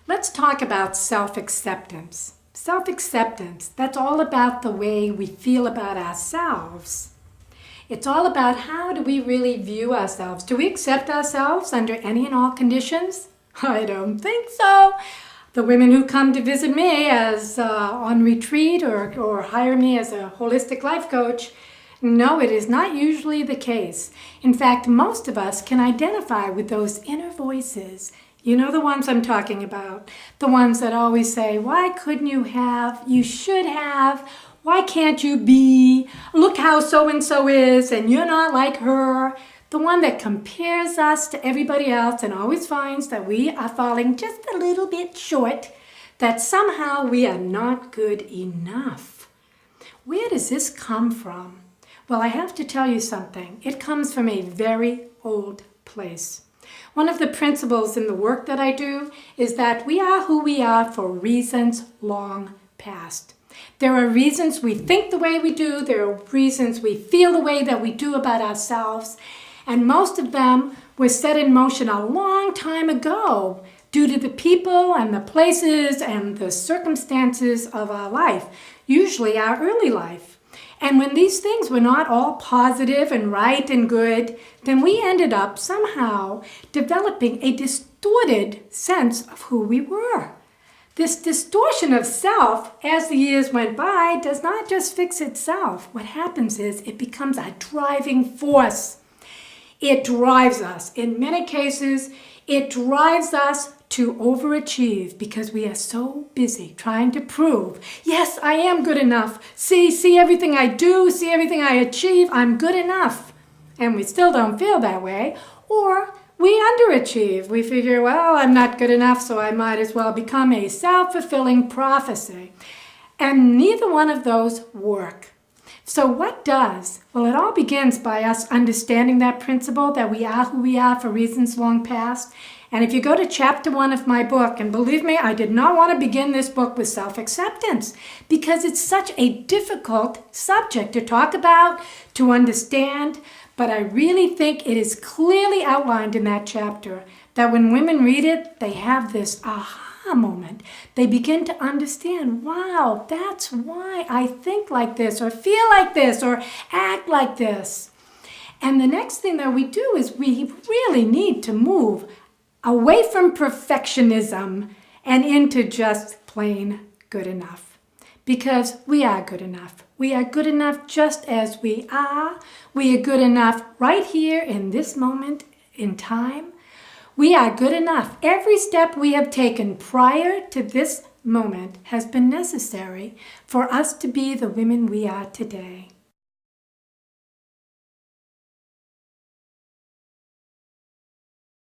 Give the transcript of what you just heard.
Let's talk about self-acceptance. Self-acceptance, that's all about the way we feel about ourselves. It's all about how do we really view ourselves. Do we accept ourselves under any and all conditions? I don't think so. The women who come to visit me as on retreat or hire me as a holistic life coach, no, it is not usually the case. In fact, most of us can identify with those inner voices. You know the ones I'm talking about. The ones that always say, why couldn't you have? You should have. Why can't you be? Look how so-and-so is and you're not like her. The one that compares us to everybody else and always finds that we are falling just a little bit short, that somehow we are not good enough. Where does this come from? Well, I have to tell you something. It comes from a very old place. One of the principles in the work that I do is that we are who we are for reasons long past. There are reasons we think the way we do. There are reasons we feel the way that we do about ourselves. And most of them were set in motion a long time ago due to the people and the places and the circumstances of our life, usually our early life. And when these things were not all positive and right and good, then we ended up somehow developing a distorted sense of who we were. This distortion of self, as the years went by, does not just fix itself. What happens is it becomes a driving force. It drives us. In many cases, it drives us to overachieve because we are so busy trying to prove, yes, I am good enough. See everything I do, see everything I achieve, I'm good enough. And we still don't feel that way. Or we underachieve. We figure, well, I'm not good enough, so I might as well become a self-fulfilling prophecy. And neither one of those work. So what does? Well, it all begins by us understanding that principle that we are who we are for reasons long past. And if you go to chapter 1 of my book, and believe me, I did not want to begin this book with self-acceptance because it's such a difficult subject to talk about, to understand, but I really think it is clearly outlined in that chapter that when women read it, they have this aha moment. They begin to understand, wow, that's why I think like this or feel like this or act like this. And the next thing that we do is we really need to move away from perfectionism and into just plain good enough. Because we are good enough. We are good enough just as we are. We are good enough right here in this moment in time. We are good enough. Every step we have taken prior to this moment has been necessary for us to be the women we are today.